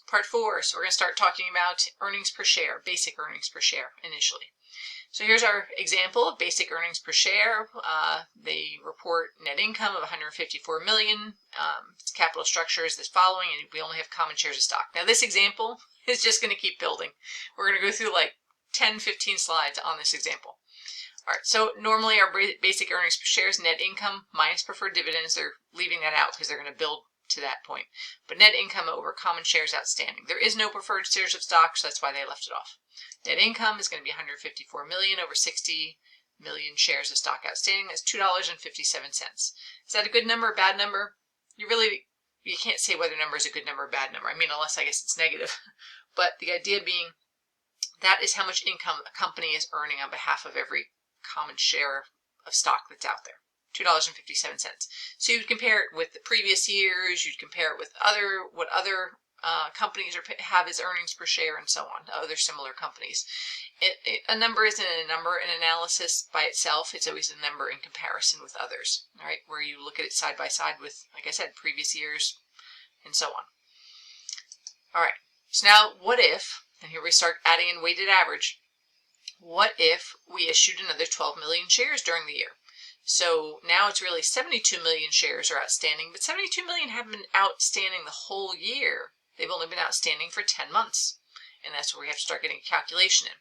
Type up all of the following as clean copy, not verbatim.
Part 4, so we're going to start talking about earnings per share, basic earnings per share initially. So here's our example of basic earnings per share. They report net income of 154 million. Its capital structure is this following, and we only have common shares of stock. Now this example is just going to keep building. We're going to go through like 10, 15 slides on this example. All right, so normally our basic earnings per share is net income minus preferred dividends. They're leaving that out because they're going to build to that point. But net income over common shares outstanding. There is no preferred shares of stock, so that's why they left it off. Net income is going to be 154 million over 60 million shares of stock outstanding. That's $2.57. Is that a good number, a bad number? You can't say whether a number is a good number or a bad number. I mean, unless I guess it's negative. But the idea being that is how much income a company is earning on behalf of every common share of stock that's out there. $2.57. So you'd compare it with the previous years, you'd compare it with what other companies have as earnings per share and so on, other similar companies. A number isn't a number in analysis by itself, it's always a number in comparison with others, all right, where you look at it side by side with, like I said, previous years and so on. All right, so now what if, and here we start adding in weighted average, what if we issued another 12 million shares during the year? So now it's really 72 million shares are outstanding, but 72 million haven't been outstanding the whole year. They've only been outstanding for 10 months. And that's where we have to start getting a calculation in.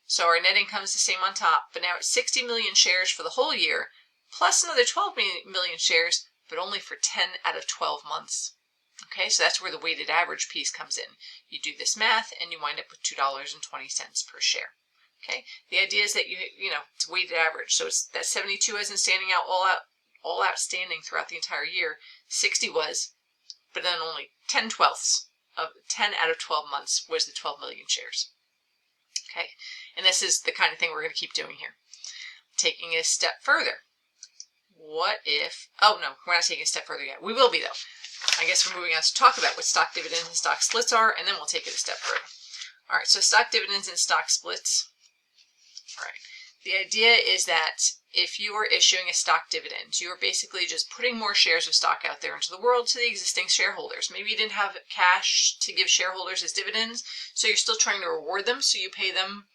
So our net income is the same on top, but now it's 60 million shares for the whole year, plus another 12 million shares, but only for 10 out of 12 months. Okay, so that's where the weighted average piece comes in. You do this math and you wind up with $2.20 per share. Okay, the idea is that it's weighted average, so it's that 72 isn't standing out all outstanding throughout the entire year. 60 was, but then only 10 out of 12 months was the 12 million shares. Okay, and this is the kind of thing we're going to keep doing here. Taking it a step further. What if? Oh no, we're not taking a step further yet. We will be though. I guess we're moving on to talk about what stock dividends and stock splits are, and then we'll take it a step further. All right, so stock dividends and stock splits. All right. The idea is that if you are issuing a stock dividend, you are basically just putting more shares of stock out there into the world to the existing shareholders. Maybe you didn't have cash to give shareholders as dividends, so you're still trying to reward them, so you pay them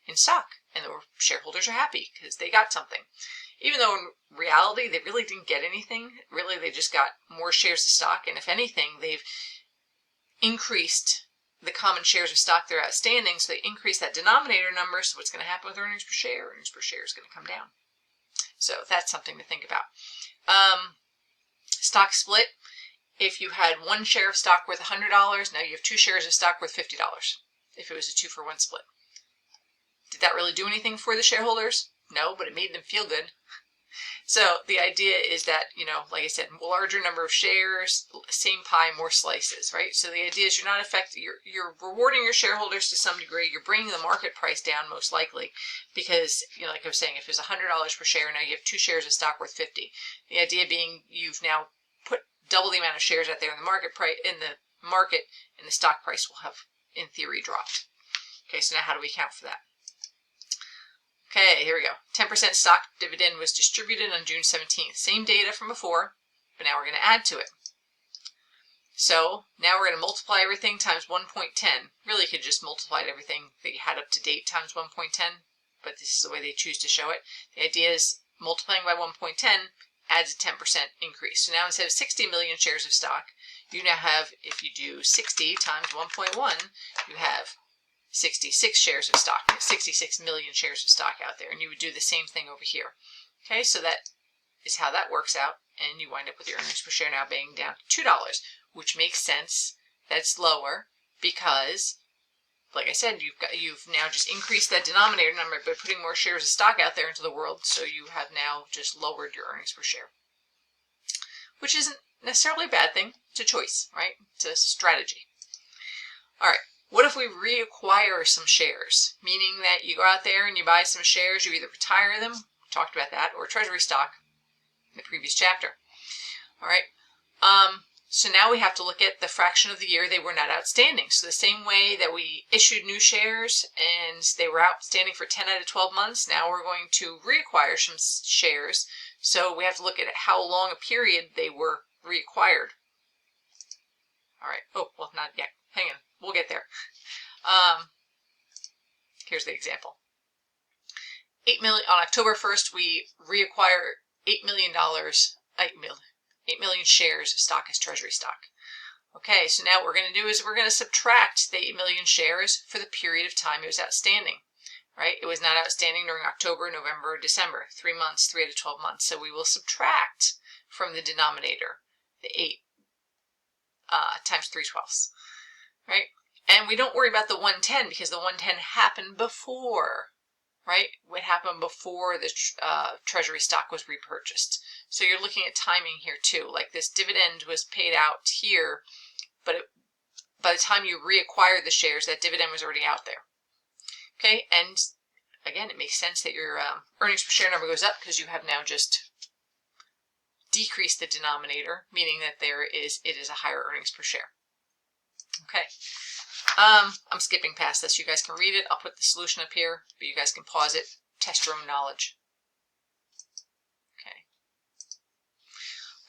in stock, and the shareholders are happy because they got something. Even though in reality they really didn't get anything, really they just got more shares of stock, and if anything, they've increased the common shares of stock that are outstanding, so they increase that denominator number. So what's going to happen with earnings per share? Earnings per share is going to come down. So that's something to think about. Stock split. If you had one share of stock worth $100, now you have two shares of stock worth $50. If it was a 2-for-1 split, did that really do anything for the shareholders? No, but it made them feel good. So the idea is that, like I said, larger number of shares, same pie, more slices, right? So the idea is you're rewarding your shareholders to some degree. You're bringing the market price down most likely because, like I was saying, if it's $100 per share, now you have two shares of stock worth 50. The idea being you've now put double the amount of shares out there in the market, and the stock price will have, in theory, dropped. Okay, so now how do we account for that? Okay, here we go. 10% stock dividend was distributed on June 17th. Same data from before, but now we're going to add to it. So now we're going to multiply everything times 1.10. Really, you could just multiply everything that you had up to date times 1.10, but this is the way they choose to show it. The idea is multiplying by 1.10 adds a 10% increase. So now instead of 60 million shares of stock, you now have, if you do 60 times 1.1, you have 66 shares of stock, 66 million shares of stock out there, and you would do the same thing over here. Okay, so that is how that works out, and you wind up with your earnings per share now being down to $2, which makes sense. That's lower because, like I said, you've now just increased that denominator number by putting more shares of stock out there into the world, so you have now just lowered your earnings per share, which isn't necessarily a bad thing. It's a choice, right? It's a strategy. All right. What if we reacquire some shares? Meaning that you go out there and you buy some shares, you either retire them, we talked about that, or treasury stock in the previous chapter. All right. So now we have to look at the fraction of the year they were not outstanding. So the same way that we issued new shares and they were outstanding for 10 out of 12 months, now we're going to reacquire some shares. So we have to look at how long a period they were reacquired. All right. Oh, well, not yet. Hang on. here's the example. 8 million on October 1st, we reacquire $8 million, 8 million shares of stock as treasury stock. Okay, so now what we're going to do is we're going to subtract the 8 million shares for the period of time it was outstanding, right? It was not outstanding during October, November, December, 3 months, 3 out of 12 months. So we will subtract from the denominator the 8 times 3/12, right? And we don't worry about the 110 because the 110 happened before, right? What happened before the treasury stock was repurchased. So you're looking at timing here too. Like this dividend was paid out here, but by the time you reacquired the shares, that dividend was already out there. Okay, and again, it makes sense that your earnings per share number goes up because you have now just decreased the denominator, meaning that it is a higher earnings per share. Okay. I'm skipping past this. You guys can read it. I'll put the solution up here, but you guys can pause it, test your own knowledge. Okay.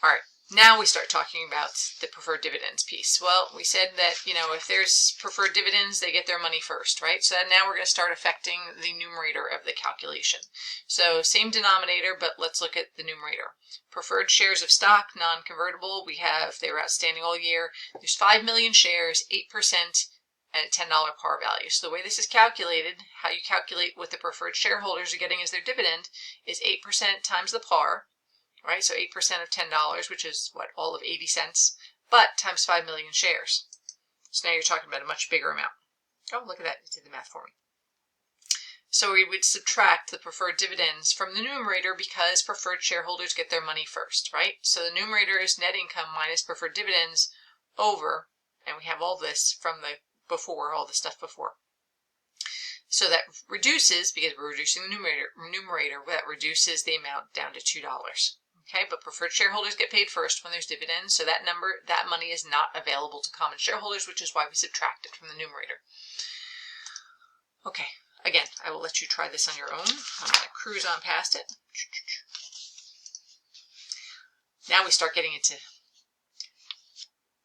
All right. Now we start talking about the preferred dividends piece. Well, we said that, if there's preferred dividends, they get their money first, right? So now we're going to start affecting the numerator of the calculation. So same denominator, but let's look at the numerator. Preferred shares of stock, non-convertible. They were outstanding all year. There's 5 million shares, 8%. And a $10 par value. So the way this is calculated, how you calculate what the preferred shareholders are getting as their dividend is 8% times the par, right? So 8% of $10, which is what, all of 80 cents, but times 5 million shares. So now you're talking about a much bigger amount. Oh, look at that, it did the math for me. So we would subtract the preferred dividends from the numerator because preferred shareholders get their money first, right? So the numerator is net income minus preferred dividends over, and we have all this from the all the stuff before. So that reduces, because we're reducing the numerator, that reduces the amount down to $2. Okay, but preferred shareholders get paid first when there's dividends, so that money is not available to common shareholders, which is why we subtract it from the numerator. Okay, again, I will let you try this on your own. I'm going to cruise on past it. Now we start getting into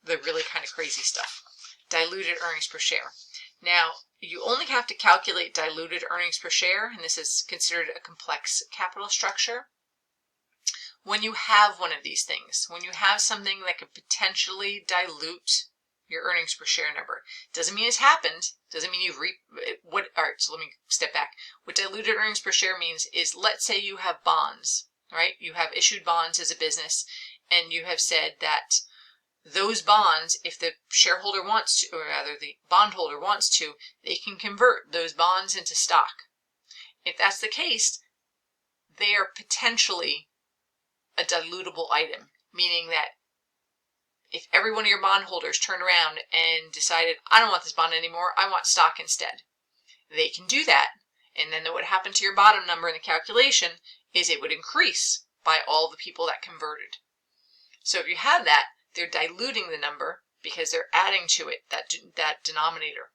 the really kind of crazy stuff. Diluted earnings per share. Now, you only have to calculate diluted earnings per share, and this is considered a complex capital structure, when you have one of these things. When you have something that could potentially dilute your earnings per share number. Doesn't mean it's happened. Doesn't mean you've all right, so let me step back. What diluted earnings per share means is, let's say you have bonds, right? You have issued bonds as a business, and you have said that those bonds, if the shareholder wants to, or rather the bondholder wants to, they can convert those bonds into stock. If that's the case, they are potentially a dilutable item, meaning that if every one of your bondholders turned around and decided, I don't want this bond anymore, I want stock instead, they can do that. And then what would happen to your bottom number in the calculation is it would increase by all the people that converted. So if you have that, they're diluting the number because they're adding to it that denominator.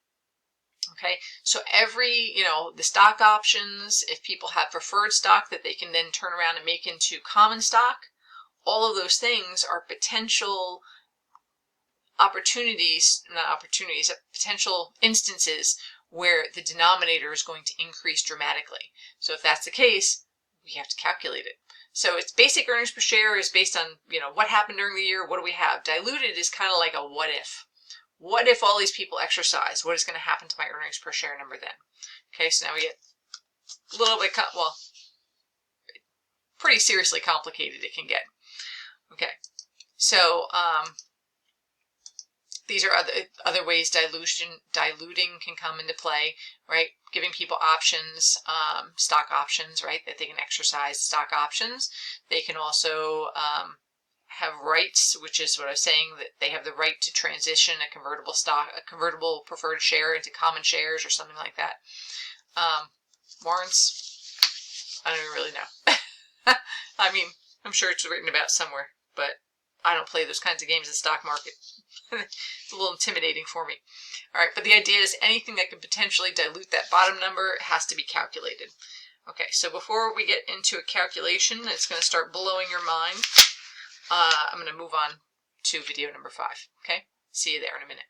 Okay, so every, the stock options, if people have preferred stock that they can then turn around and make into common stock, all of those things are potential potential instances where the denominator is going to increase dramatically. So if that's the case, we have to calculate it. So it's basic earnings per share is based on, what happened during the year, what do we have? Diluted is kind of like a what if. What if all these people exercise? What is going to happen to my earnings per share number then? Okay, so now we get a little bit, pretty seriously complicated it can get. Okay, so these are other ways diluting can come into play, right? Giving people options, stock options, right? That they can exercise stock options. They can also have rights, which is what I was saying, that they have the right to transition a convertible preferred share into common shares or something like that. Warrants, I don't even really know. I mean, I'm sure it's written about somewhere, but I don't play those kinds of games in the stock market. It's a little intimidating for me. All right, but the idea is anything that can potentially dilute that bottom number has to be calculated. Okay, so before we get into a calculation that's going to start blowing your mind, I'm going to move on to video number 5. Okay, see you there in a minute.